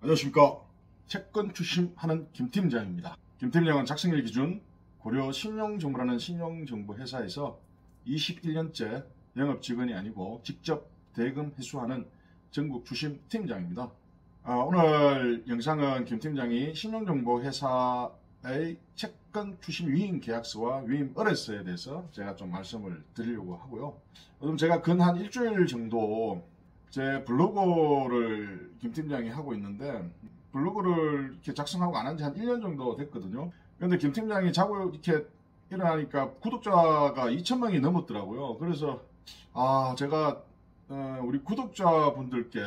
안녕하십니까. 채권 추심하는 김 팀장입니다. 김 팀장은 작성일 기준 고려 신용정보라는 신용정보 회사에서 21년째 영업 직원이 아니고 직접 대금 회수하는 전국 추심 팀장입니다. 오늘 영상은 김 팀장이 신용정보 회사의 채권 추심 위임 계약서와 위임 의뢰서에 대해서 제가 좀 말씀을 드리려고 하고요. 요즘 제가 근 한 일주일 정도 제 블로그를 김 팀장이 하고 있는데, 블로그를 이렇게 작성하고 안 한 지 한 1년 정도 됐거든요. 그런데 김 팀장이 자고 이렇게 일어나니까 구독자가 2,000명이 넘었더라고요. 그래서 제가 우리 구독자분들께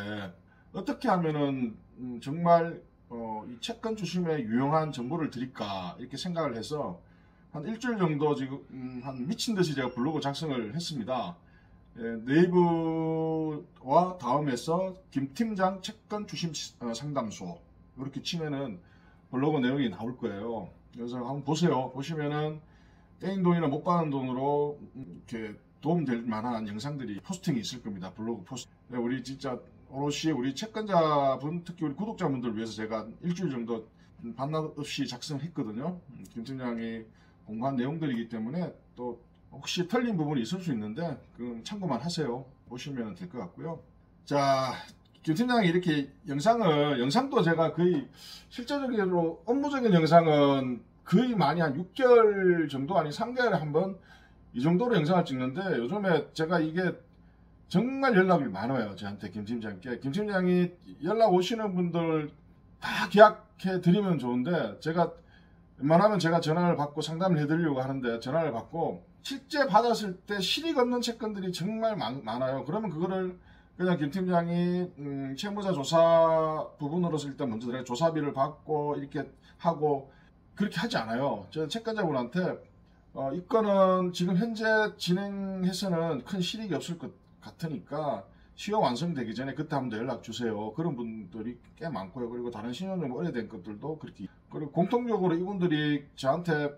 어떻게 하면은 정말 이 채권 추심에 유용한 정보를 드릴까 이렇게 생각을 해서 한 일주일 정도 지금 한 미친 듯이 제가 블로그 작성을 했습니다. 네이버와 다음에서 김팀장 채권 추심 상담소 이렇게 치면은 블로그 내용이 나올 거예요. 그래서 한번 보세요. 보시면은 떼인 돈이나 못 받은 돈으로 이렇게 도움될 만한 영상들이 포스팅이 있을 겁니다. 블로그 포스팅. 우리 진짜 오롯이 우리 채권자분, 특히 우리 구독자분들을 위해서 제가 일주일 정도 반납 없이 작성했거든요. 김팀장이 공부한 내용들이기 때문에 또 혹시 틀린 부분이 있을 수 있는데 그럼 참고만 하세요. 보시면 될 것 같고요. 자, 김 팀장이 이렇게 영상도 제가 거의 실제적으로 업무적인 영상은 거의 많이 한 6개월 정도 아니 3개월에 한 번 이 정도로 영상을 찍는데, 요즘에 제가 이게 정말 연락이 많아요. 저한테 김 팀장께. 김 팀장이 연락 오시는 분들 다 계약해 드리면 좋은데, 제가 웬만하면 제가 전화를 받고 상담을 해드리려고 하는데, 전화를 받고 실제 받았을 때 실익 없는 채권들이 정말 많아요. 그러면 그거를 그냥 김 팀장이 채무자 조사 부분으로서 일단 먼저 조사비를 받고 이렇게 하고 그렇게 하지 않아요. 저는 채권자분한테 이 건은 지금 현재 진행해서는 큰 실익이 없을 것 같으니까 시효 완성되기 전에 그때 한번 더 연락 주세요. 그런 분들이 꽤 많고요. 그리고 다른 신용정보 오래된 것들도 그렇게. 그리고 공통적으로 이분들이 저한테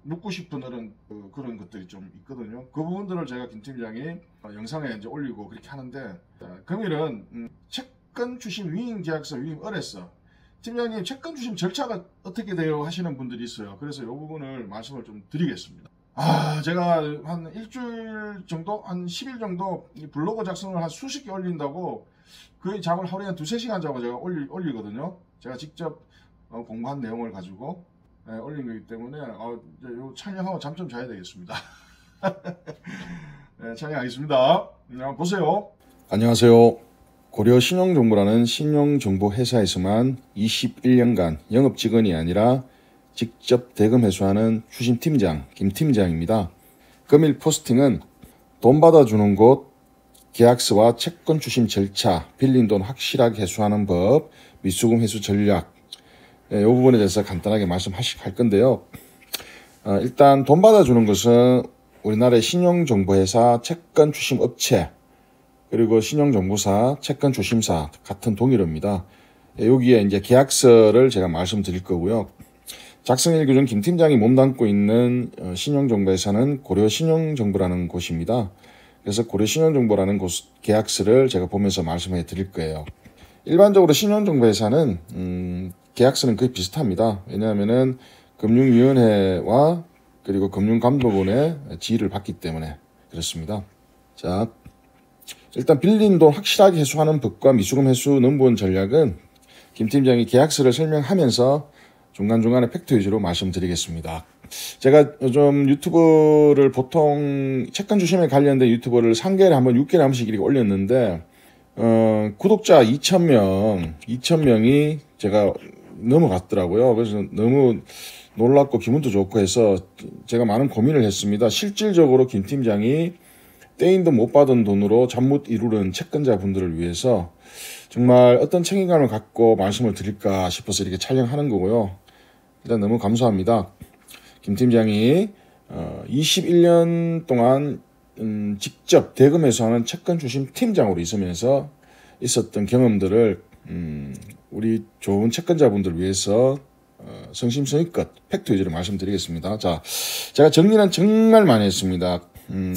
묻고 싶은 그런 것들이 좀 있거든요. 그 부분들을 제가 김 팀장이 영상에 이제 올리고 그렇게 하는데, 금일은 채권 추심 위임 계약서, 위임 의뢰서. 팀장님, 채권 추심 절차가 어떻게 돼요? 하시는 분들이 있어요. 그래서 이 부분을 말씀을 좀 드리겠습니다. 제가 한 일주일 정도, 한 10일 정도 이 블로그 작성을 한 수십 개 올린다고 거의 작을 하루에 한 2~3시간 자고 제가 올리거든요. 제가 직접 공부한 내용을 가지고 올린 거기 때문에 요 촬영하고 잠 좀 자야 되겠습니다. 네, 촬영하겠습니다. 한번 보세요. 안녕하세요. 고려 신용정보라는 신용정보 회사에서만 21년간 영업 직원이 아니라 직접 대금 회수하는 추심팀장 김팀장입니다. 금일 포스팅은 돈 받아주는 곳, 계약서와 채권 추심 절차, 빌린 돈 확실하게 회수하는 법, 미수금 회수 전략, 이 부분에 대해서 간단하게 말씀할 건데요. 일단 돈 받아주는 것은 우리나라의 신용정보회사, 채권 추심 업체, 그리고 신용정보사, 채권 추심사 같은 동일어입니다. 여기에 이제 계약서를 제가 말씀드릴 거고요. 작성일 기준 김 팀장이 몸담고 있는 신용정보회사는 고려 신용정보라는 곳입니다. 그래서 고려 신용정보라는 곳 계약서를 제가 보면서 말씀해 드릴 거예요. 일반적으로 신용정보회사는 계약서는 거의 비슷합니다. 왜냐하면은 금융위원회와 그리고 금융감독원의 지휘를 받기 때문에 그렇습니다. 자, 일단 빌린 돈 확실하게 회수하는 법과 미수금 회수 넘버원 전략은 김 팀장이 계약서를 설명하면서 중간중간에 팩트 위주로 말씀드리겠습니다. 제가 요즘 유튜브를 보통 채권 추심에 관련된 유튜브를 3개월에 한 번, 6개월에 한 번씩 이렇게 올렸는데, 구독자 2,000명이 제가 넘어갔더라고요. 그래서 너무 놀랍고 기분도 좋고 해서 제가 많은 고민을 했습니다. 실질적으로 김 팀장이 떼인 돈 못 받은 돈으로 잠 못 이루는 채권자분들을 위해서 정말 어떤 책임감을 갖고 말씀을 드릴까 싶어서 이렇게 촬영하는 거고요. 일단 너무 감사합니다. 김 팀장이 21년 동안 직접 대금 회수하는 채권 추심 팀장으로 있으면서 있었던 경험들을 우리 좋은 채권자분들을 위해서 성심성의껏 팩트 위주로 말씀드리겠습니다. 자, 제가 정리는 정말 많이 했습니다.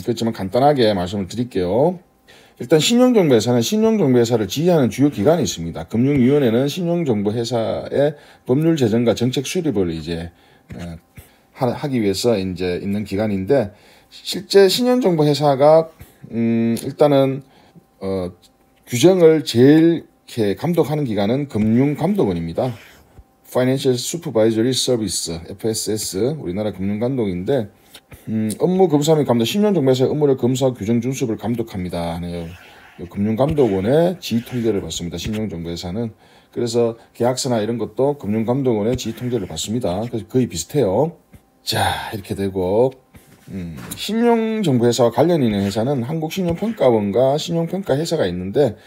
그렇지만 간단하게 말씀을 드릴게요. 일단 신용정보회사는 신용정보회사를 지휘하는 주요 기관이 있습니다. 금융위원회는 신용정보회사의 법률 제정과 정책 수립을 이제 하기 위해서 이제 있는 기관인데, 실제 신용정보회사가 일단은 규정을 제일 이렇게 감독하는 기관은 금융감독원입니다. Financial Supervisory Service, FSS, 우리나라 금융감독인데, 업무 검사 및 감독, 신용정보회사의 업무를 검사, 규정 준수를 감독합니다 하는 금융감독원의 지휘 통제를 받습니다. 신용정보회사는. 그래서 계약서나 이런 것도 금융감독원의 지휘 통제를 받습니다. 그래서 거의 비슷해요. 자, 이렇게 되고, 신용정보회사와 관련 있는 회사는 한국신용평가원과 신용평가회사가 있는데,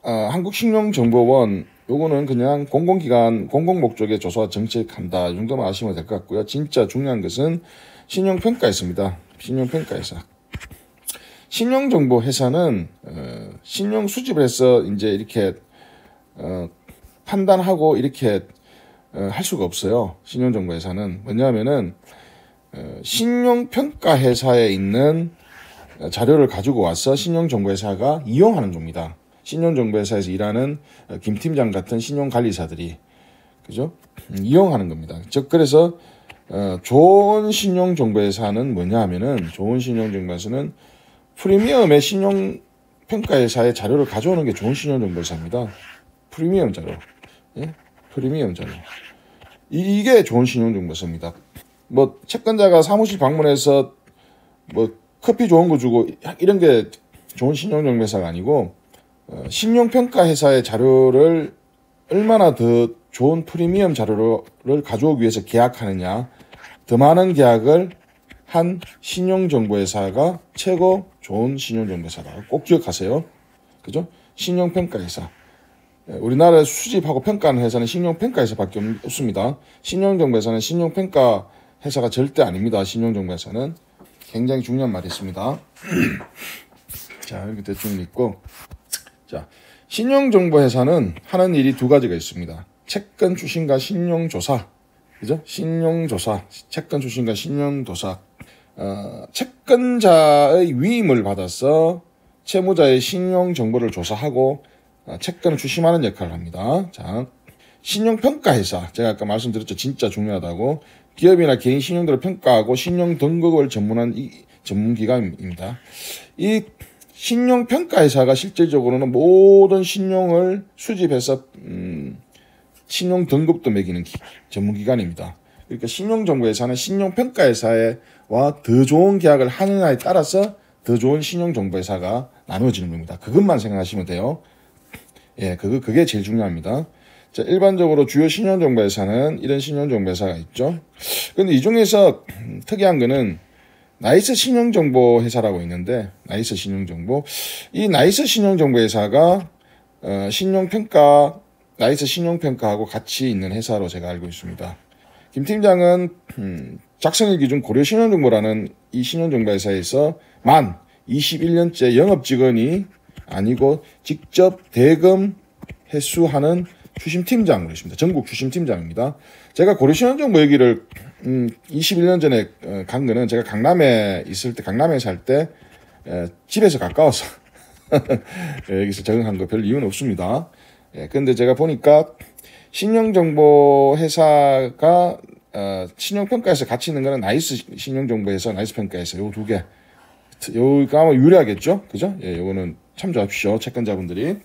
한국신용정보원, 요거는 그냥 공공기관, 공공목적의 조사와 정책한다, 이 정도만 아시면 될 것 같고요. 진짜 중요한 것은 신용평가회사입니다. 신용평가회사. 신용정보회사는 신용 수집을 해서 이제 이렇게 판단하고 이렇게 할 수가 없어요. 신용정보회사는 뭐냐면은 신용평가회사에 있는 자료를 가지고 와서 신용정보회사가 이용하는 겁니다. 신용정보회사에서 일하는 김 팀장 같은 신용관리사들이, 그죠? 이용하는 겁니다. 즉, 그래서 좋은 신용정보회사는 뭐냐 하면은, 좋은 신용정보회사는 프리미엄의 신용평가회사의 자료를 가져오는 게 좋은 신용정보회사입니다. 프리미엄 자료. 예? 프리미엄 자료. 이게 좋은 신용정보회사입니다. 뭐 채권자가 사무실 방문해서 뭐 커피 좋은 거 주고 이런 게 좋은 신용정보회사가 아니고, 신용평가회사의 자료를 얼마나 더 좋은 프리미엄 자료를 가져오기 위해서 계약하느냐, 더 많은 계약을 한 신용정보회사가 최고 좋은 신용정보회사다. 꼭 기억하세요. 그죠? 신용평가회사. 우리나라에 수집하고 평가하는 회사는 신용평가회사밖에 없습니다. 신용정보회사는 신용평가회사가 절대 아닙니다. 신용정보회사는. 굉장히 중요한 말이 있습니다. 자, 이렇게 대충 읽고. 자, 신용정보회사는 하는 일이 두 가지가 있습니다. 채권 추심과 신용조사. 그죠? 신용조사. 채권 추심과 신용조사. 채권자의 위임을 받아서 채무자의 신용정보를 조사하고 채권을 추심하는 역할을 합니다. 자, 신용평가회사. 제가 아까 말씀드렸죠. 진짜 중요하다고. 기업이나 개인 신용도를 평가하고 신용 등급을 전문한 전문기관입니다. 이 신용평가회사가 실질적으로는 모든 신용을 수집해서 신용 등급도 매기는 전문기관입니다. 그러니까 신용정보회사는 신용평가회사와 더 좋은 계약을 하느냐에 따라서 더 좋은 신용정보회사가 나누어지는 겁니다. 그것만 생각하시면 돼요. 예, 그게 제일 중요합니다. 자, 일반적으로 주요 신용정보회사는 이런 신용정보회사가 있죠. 근데 이 중에서 특이한 거는 나이스 신용정보회사라고 있는데, 나이스 신용정보. 이 나이스 신용정보회사가 나이스 신용평가하고 같이 있는 회사로 제가 알고 있습니다. 김 팀장은 작성일 기준 고려 신용정보라는 이 신용정보회사에서 만 21년째 영업직원이 아니고 직접 대금 회수하는 추심팀장으로 있습니다. 전국 추심팀장입니다. 제가 고려 신용정보 얘기를 21년 전에 간 거는 제가 강남에 있을 때, 강남에 살 때 집에서 가까워서 여기서 적응한 거 별 이유는 없습니다. 근데 제가 보니까 신용정보회사가 신용평가에서 같이 있는 거는 나이스 신용정보회사, 나이스 평가회사 요 두 개. 요가 아마 유리하겠죠? 그죠? 예, 요거는 참조하십시오. 채권자분들이.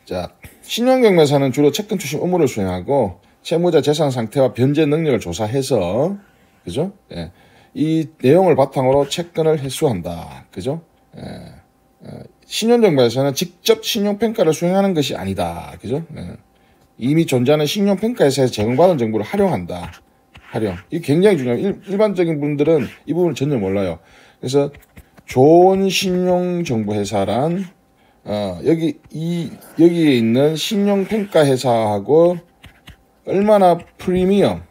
자, 신용정보회사는 주로 채권 추심 업무를 수행하고 채무자 재산 상태와 변제 능력을 조사해서, 그죠? 예, 이 내용을 바탕으로 채권을 회수한다. 그죠? 신용정보회사는 직접 신용평가를 수행하는 것이 아니다. 그죠? 예. 이미 존재하는 신용평가회사에서 제공받은 정보를 활용한다. 이게 굉장히 중요해요. 일반적인 분들은 이 부분을 전혀 몰라요. 그래서 좋은 신용정보회사란 여기에 있는 신용평가회사하고 얼마나 프리미엄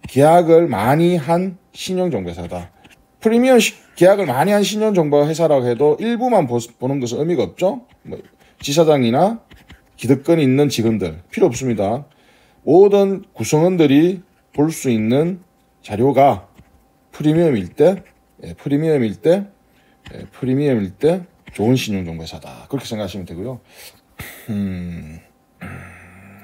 계약을 많이 한 신용정보회사다. 프리미엄 계약을 많이 한 신용정보회사라고 해도 일부만 보는 것은 의미가 없죠. 뭐 지사장이나 기득권이 있는 직원들 필요 없습니다. 모든 구성원들이 볼 수 있는 자료가 프리미엄일 때 프리미엄일 때 좋은 신용정보회사다. 그렇게 생각하시면 되고요.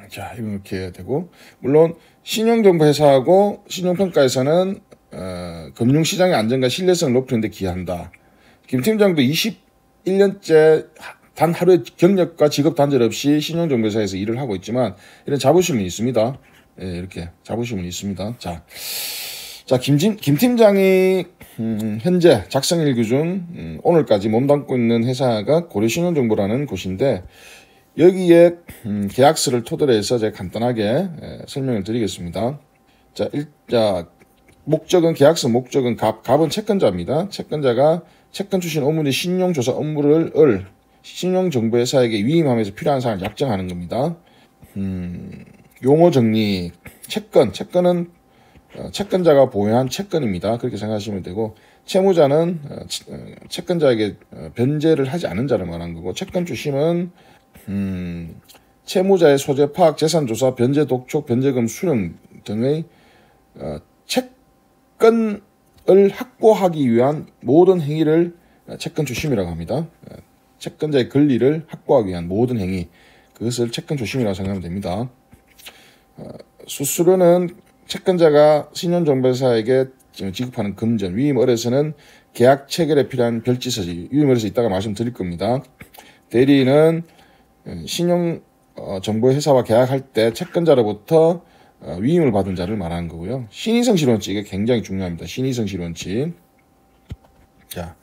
자, 이렇게 해야 되고, 물론 신용정보회사하고 신용평가회사는 금융시장의 안정과 신뢰성을 높이는 데 기여한다. 김 팀장도 21년째 단 하루의 경력과 직업 단절 없이 신용정보회사에서 일을 하고 있지만 이런 자부심이 있습니다. 이렇게 자부심은 있습니다. 자, 김 팀장이 현재 작성일기 중 오늘까지 몸담고 있는 회사가 고려신용정보라는 곳인데 여기에 계약서를 토대로 해서 제가 간단하게 설명을 드리겠습니다. 자, 목적은 계약서 목적은 갑은 채권자입니다. 채권자가 채권 출신 업무의 신용조사 업무를 신용정보회사에게 위임하면서 필요한 사항을 약정하는 겁니다. 용어 정리. 채권은 채권자가 보유한 채권입니다. 그렇게 생각하시면 되고, 채무자는 채권자에게 변제를 하지 않은 자를 말하는 거고, 채권 주심은 채무자의 소재 파악, 재산 조사, 변제 독촉, 변제금 수령 등의 채권을 확보하기 위한 모든 행위를 채권 주심이라고 합니다. 채권자의 권리를 확보하기 위한 모든 행위, 그것을 채권 주심이라고 생각하면 됩니다. 수수료는 채권자가 신용정보회사에게 지급하는 금전, 위임을에서는 계약 체결에 필요한 별지서지, 위임을에서 이따가 말씀드릴 겁니다. 대리인은 신용정보회사와 계약할 때 채권자로부터 위임을 받은 자를 말하는 거고요. 신의성실 원칙, 이게 굉장히 중요합니다. 신의성실 원칙. 자,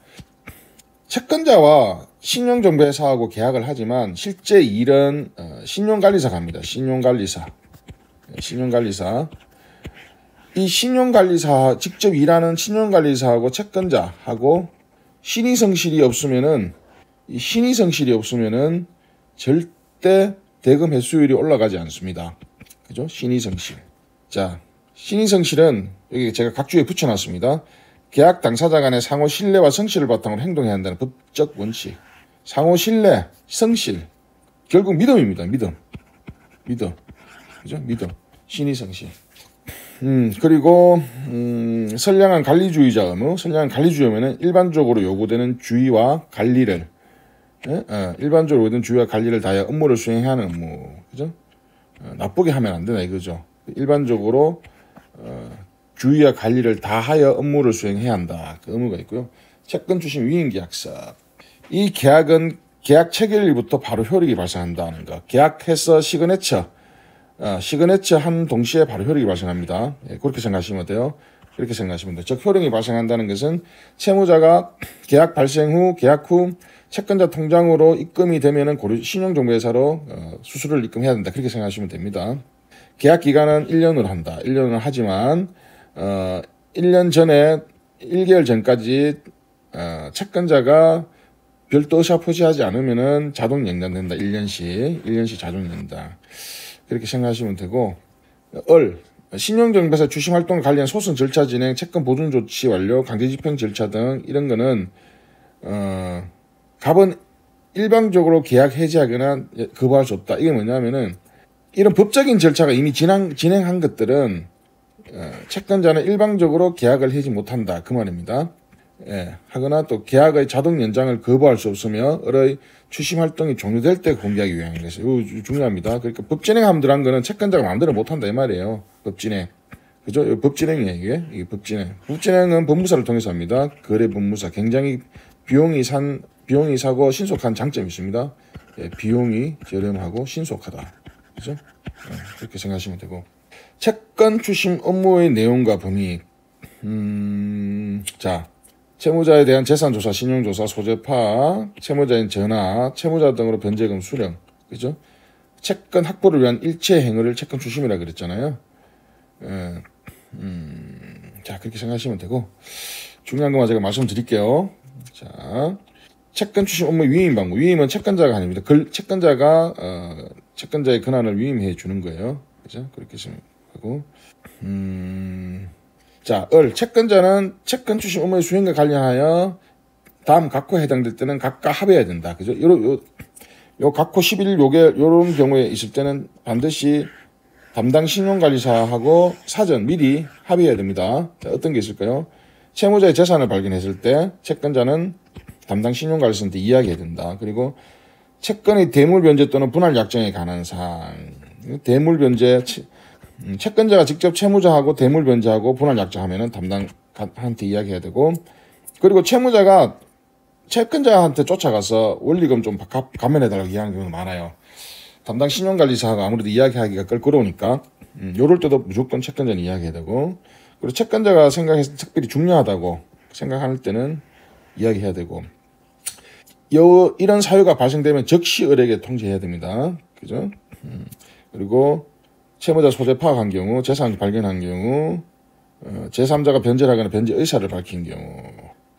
채권자와 신용정보회사하고 계약을 하지만 실제 일은 신용관리사가 합니다. 신용관리사. 이 신용관리사, 직접 일하는 신용관리사하고 채권자하고 신의성실이 없으면은 절대 대금 회수율이 올라가지 않습니다. 그죠? 신의성실. 자, 신의성실은 여기 제가 각주에 붙여놨습니다. 계약 당사자 간의 상호 신뢰와 성실을 바탕으로 행동해야 한다는 법적 원칙. 상호 신뢰, 성실. 결국 믿음입니다. 믿음. 그죠? 믿음. 신의성실. 그리고 선량한 관리주의자 의무. 선량한 관리주의 의무는 일반적으로 요구되는 주의와 관리를 일반적으로 요구되는 주의와 관리를 다하여 업무를 수행해야 하는 의무. 그죠? 나쁘게 하면 안 되나 이거죠. 일반적으로 주의와 관리를 다하여 업무를 수행해야 한다. 그 의무가 있고요. 채권 주심 위임계약서. 이 계약은 계약 체결일부터 바로 효력이 발생한다는 거. 계약해서 시그네처 한 동시에 바로 효력이 발생합니다. 그렇게 생각하시면 돼요. 그렇게 생각하시면 돼요. 즉 효력이 발생한다는 것은 채무자가 계약 후 채권자 통장으로 입금이 되면은 신용정보회사로 수수료를 입금해야 된다. 그렇게 생각하시면 됩니다. 계약 기간은 1년으로 한다. 1년을 하지만 1년 전에 1개월 전까지 채권자가 별도 의사 표시하지 않으면은 자동 연장된다. 1년씩 자동 연장. 그렇게 생각하시면 되고, 신용정보회사 주심 활동을 관리한 소송 절차 진행, 채권 보존 조치 완료, 강제집행 절차 등 이런 거는 갑은 일방적으로 계약 해지하거나 거부할 수 없다. 이게 뭐냐면은 이런 법적인 절차가 이미 진행한 것들은 채권자는 일방적으로 계약을 해지 못한다. 그 말입니다. 하거나 또 계약의 자동 연장을 거부할 수 없으며 을의 추심 활동이 종료될 때 공개하기 위한 것이 중요합니다. 그러니까 법진행하면 들어간 거는 채권자가 마음대로 못한다 이 말이에요. 법진행. 그죠? 법진행이에요 이게 법진행. 법진행은 법무사를 통해서 합니다. 거래법무사. 굉장히 비용이 사고 신속한 장점이 있습니다. 비용이 저렴하고 신속하다. 그죠? 그렇게 생각하시면 되고. 채권 추심 업무의 내용과 범위. 자, 채무자에 대한 재산조사, 신용조사, 소재 파악, 채무자인 전화, 채무자 등으로 변제금 수령, 그죠? 채권 확보를 위한 일체 행위를 채권 추심이라 그랬잖아요. 자, 그렇게 생각하시면 되고, 중요한 것만 제가 말씀드릴게요. 자, 채권 추심 업무 위임 방법. 위임은 채권자가 아닙니다. 채권자가 채권자의 권한을 위임해 주는 거예요. 그죠? 그렇게 생각하고, 자, 채권자는 채권 추심 업무의 수행과 관련하여 다음 각호에 해당될 때는 각각 합의해야 된다. 그죠? 요 각호 11일 요런 경우에 있을 때는 반드시 담당 신용관리사하고 사전 미리 합의해야 됩니다. 자, 어떤 게 있을까요? 채무자의 재산을 발견했을 때 채권자는 담당 신용관리사한테 이야기해야 된다. 그리고 채권의 대물 변제 또는 분할 약정에 관한 사항. 대물 변제, 채권자가 직접 채무자하고 대물 변제하고 분할 약정하면은 담당한테 이야기해야 되고, 그리고 채무자가 채권자한테 쫓아가서 원리금 좀 감면해달라고 이야기하는 경우가 많아요. 담당 신용관리사가 아무래도 이야기하기가 껄끄러우니까 요럴 때도 무조건 채권자는 이야기해야 되고, 그리고 채권자가 생각해서 특별히 중요하다고 생각할 때는 이야기해야 되고, 이런 사유가 발생되면 즉시 을에게 통지해야 됩니다. 그죠? 그리고 채무자 소재 파악한 경우, 재산 발견한 경우, 제3자가 변제를 하거나 변제 의사를 밝힌 경우,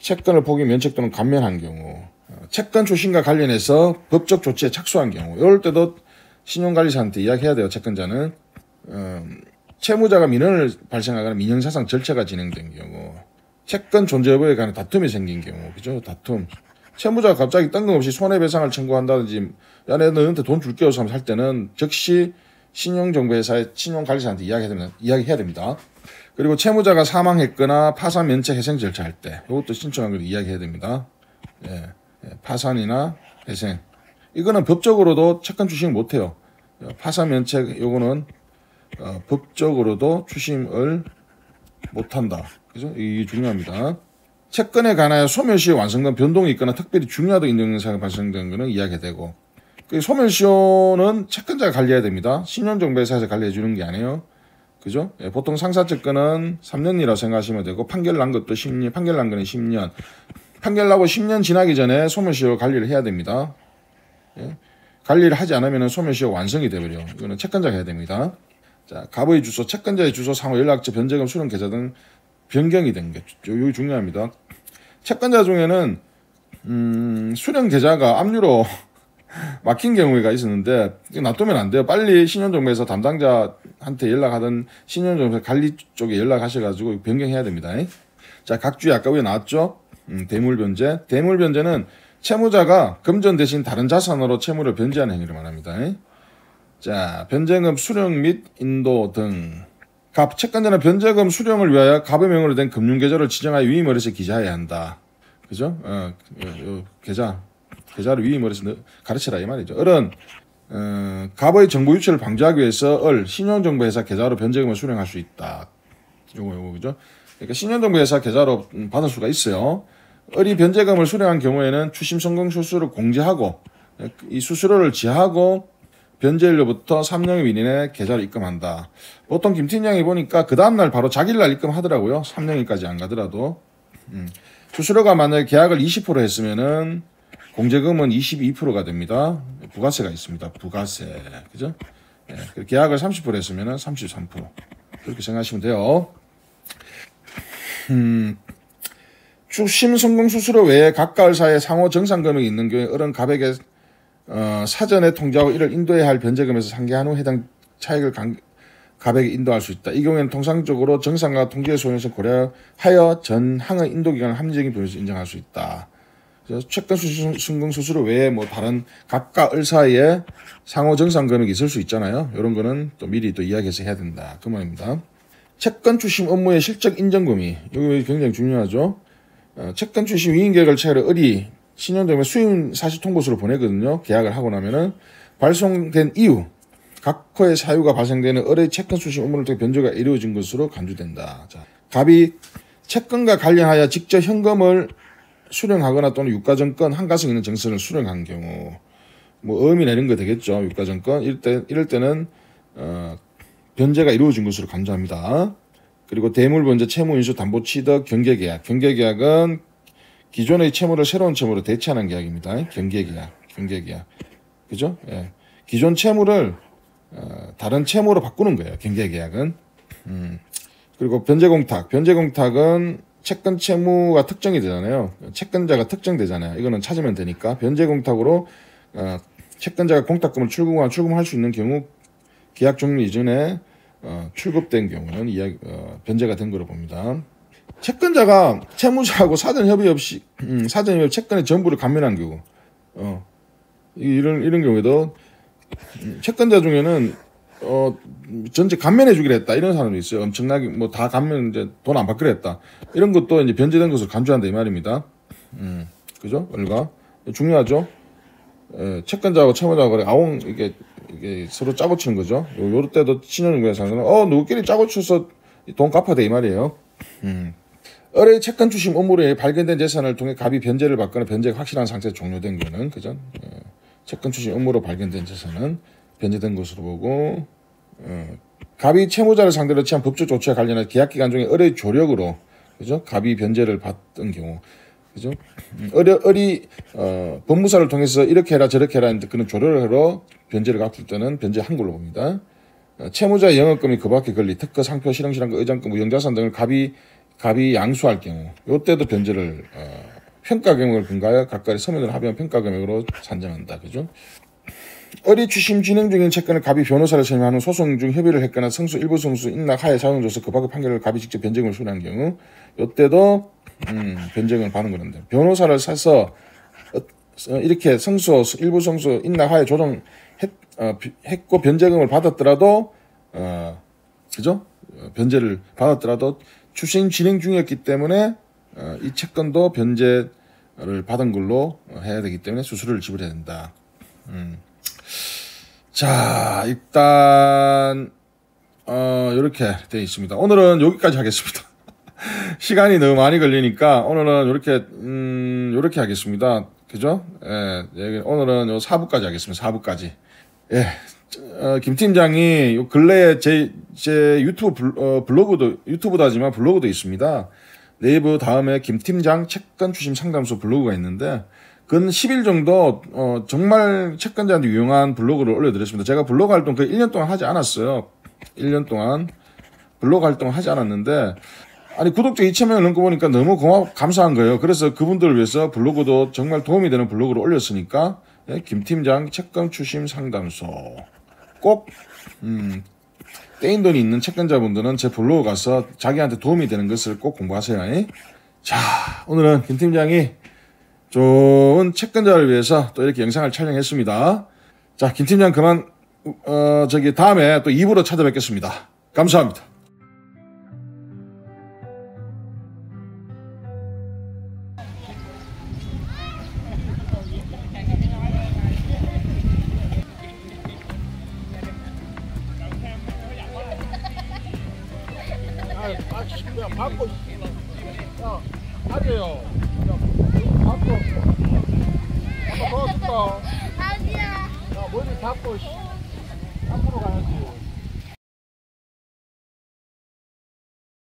채권을 포기 면책 또는 감면한 경우, 채권 출신과 관련해서 법적 조치에 착수한 경우, 이럴 때도 신용관리사한테 이야기해야 돼요. 채권자는 채무자가 민원을 발생하거나 민형사상 절차가 진행된 경우, 채권 존재 여부에 관한 다툼이 생긴 경우, 그죠? 다툼. 채무자가 갑자기 뜬금없이 손해배상을 청구한다든지, 야, 내가 너한테 돈 줄게 해서 할 때는 즉시 신용정보회사의 신용관리사한테 이야기해야 됩니다. 그리고 채무자가 사망했거나 파산 면책 회생 절차할 때, 이것도 신청한 걸 이야기해야 됩니다. 파산이나 회생. 이거는 법적으로도 채권 추심을 못해요. 파산 면책, 요거는 법적으로도 추심을 못한다. 그죠? 이게 중요합니다. 채권에 관하여 소멸시효 완성된 변동이 있거나 특별히 중요하다고 인정된 사항이 발생된 것은 이야기되고, 소멸시효는 채권자가 관리해야 됩니다. 신용정보회사에서 관리해 주는 게 아니에요. 그죠? 보통 상사채권은 3년이라고 생각하시면 되고, 판결 난 것도 10년, 판결 난 거는 10년. 판결 나고 10년 지나기 전에 소멸시효 관리를 해야 됩니다. 관리를 하지 않으면 소멸시효 완성이 되버려. 이거는 채권자가 해야 됩니다. 자, 갑의 주소, 채권자의 주소, 상호 연락처, 변제금, 수령 계좌 등 변경이 된 게 이거 중요합니다. 채권자 중에는 수령 계좌가 압류로 막힌 경우가 있었는데 놔두면 안 돼요. 빨리 신용정보에서 담당자한테 연락하던 신용정보에서 관리 쪽에 연락하셔가지고 변경해야 됩니다. 자, 각주에 아까 위에 나왔죠? 대물변제. 대물변제는 채무자가 금전 대신 다른 자산으로 채무를 변제하는 행위를 말합니다. 자, 변제금 수령 및 인도 등. 갑, 채권자는 변제금 수령을 위하여 갑의 명의로 된 금융계좌를 지정하여 위임을해서 기재해야 한다. 그죠? 계좌를 위임을해서 가르쳐라 이 말이죠. 을은 갑의 정보 유출을 방지하기 위해서 신용정보회사 계좌로 변제금을 수령할 수 있다. 요거 그죠? 그러니까 신용정보회사 계좌로 받을 수가 있어요. 을이 변제금을 수령한 경우에는 추심 성공 수수료를 공제하고 이 수수료를 지하고 변제일로부터 3년의 이내에 계좌로 입금한다. 보통 김 팀장이 보니까 그 다음날 바로 자기날 입금하더라고요. 3년까지 안 가더라도. 수수료가 만약에 계약을 20% 했으면은 공제금은 22%가 됩니다. 부가세가 있습니다. 부가세. 그죠? 계약을 30% 했으면은 33%. 그렇게 생각하시면 돼요. 추심 성공 수수료 외에 각각 을사의 상호 정산 금액이 있는 경우에 을은 갑에게 사전에 통지하고 이를 인도해야 할 변제금에서 상계한 후 해당 차익을 갑에게 인도할 수 있다. 이 경우에는 통상적으로 정산과 통지의 소용에서 고려하여 전항의 인도기간을 합리적인 변호에서 인정할 수 있다. 채권 순금 수수료 외에 뭐 다른 갑과 을 사이에 상호 정산 금액이 있을 수 있잖아요. 이런 거는 또 미리 또 이야기해서 해야 된다. 그 말입니다. 채권 추심 업무의 실적 인정금이 이거 굉장히 중요하죠. 채권 추심 위임 계획을 채로 을이 신용정보에 수임 사실 통보서를 보내거든요. 계약을 하고 나면은 발송된 이후 각 호의 사유가 발생되는 을의 채권 수신 업무를 통해 변제가 이루어진 것으로 간주된다. 자, 갑이 채권과 관련하여 직접 현금을 수령하거나 또는 유가증권 한가성 있는 정서를 수령한 경우, 뭐 어음이나 이런 거 되겠죠. 유가증권 이럴 때는 변제가 이루어진 것으로 간주합니다. 그리고 대물변제, 채무인수, 담보취득, 경계계약. 경계계약은 기존의 채무를 새로운 채무로 대체하는 계약입니다. 경계계약. 그죠? 예. 기존 채무를 다른 채무로 바꾸는 거예요. 경계계약은. 그리고 변제공탁. 변제공탁은 채권 채무가 특정이 되잖아요. 채권자가 특정되잖아요. 이거는 찾으면 되니까. 변제공탁으로 채권자가 공탁금을 출금할 수 있는 경우 계약 종료 이전에 출급된 경우는 변제가 된 거로 봅니다. 채권자가 채무자하고 사전 협의 없이 채권의 전부를 감면한 경우, 이런 경우에도 채권자 중에는 전체 감면해 주기로 했다 이런 사람도 있어요. 엄청나게 뭐 다 감면 이제 돈 안 받기로 했다 이런 것도 이제 변제된 것을 간주한다 이 말입니다. 그죠? 을과 중요하죠. 채권자하고 채무자하고 아웅 이게 서로 짜고 치는 거죠. 요럴 때도 신용정보에서는 누구끼리 짜고 쳐서 돈 갚아야 돼 이 말이에요. 을의 채권 추심 업무로 발견된 재산을 통해 갑이 변제를 받거나 변제가 확실한 상태에서 종료된 경우는 그죠? 채권 추심 업무로 발견된 재산은 변제된 것으로 보고 갑이 채무자를 상대로 취한 법적 조치와 관련한 계약 기간 중에 을의 조력으로 그죠? 갑이 변제를 받던 경우 그죠? 을이 법무사를 통해서 이렇게 해라 저렇게 해라 했는데 그런 조력으로 변제를 갚을 때는 변제한 걸로 봅니다. 채무자의 영업금이 그 밖에 권리, 특허, 상표, 실형실한거, 의장금, 무형자산 등을 갑이 양수할 경우 이때도 변제를 평가 금액을 근거하여 각각의 서면으로 합의한 평가 금액으로 산정한다. 그죠? 을이 추심 진행 중인 채권을 갑이 변호사를 선임하는 소송 중 협의를 했거나 성수 일부 성수 인락 하에 사용줘서 그 밖의 판결을 갑이 직접 변제금을 수령한 경우 이때도 변제금을 받는 건데 변호사를 사서 이렇게 성수 일부 성수 인락 하에 조정했고 변제금을 받았더라도 그죠? 변제를 받았더라도 추심 진행 중이었기 때문에 이 채권도 변제를 받은 걸로 해야 되기 때문에 수수료를 지불해야 된다. 자, 일단 이렇게 되어 있습니다. 오늘은 여기까지 하겠습니다. 시간이 너무 많이 걸리니까 오늘은 이렇게 하겠습니다. 그죠? 예, 오늘은 요 4부까지 하겠습니다. 4부까지. 예. 김 팀장이 요 근래에 제 유튜브 유튜브도 하지만 블로그도 있습니다. 네이버 다음에 김 팀장 채권 추심 상담소 블로그가 있는데 근 10일 정도 정말 채권자한테 유용한 블로그를 올려드렸습니다. 제가 블로그 활동 거의 1년 동안 하지 않았어요. 1년 동안 블로그 활동을 하지 않았는데 아니 구독자 2,000명을 넘고 보니까 너무 감사한 거예요. 그래서 그분들을 위해서 블로그도 정말 도움이 되는 블로그를 올렸으니까 김 팀장 채권 추심 상담소 꼭 떼인 돈이 있는 채권자분들은 제 블로그 가서 자기한테 도움이 되는 것을 꼭 공부하세요. 자, 오늘은 김 팀장이 좋은 채권자를 위해서 또 이렇게 영상을 촬영했습니다. 자, 김 팀장 그만 다음에 또 2부로 찾아뵙겠습니다. 감사합니다. 받고 야 하재요 받고 한번 도와줄까? 아니야. 야 머리 잡고 앞으로 가야지.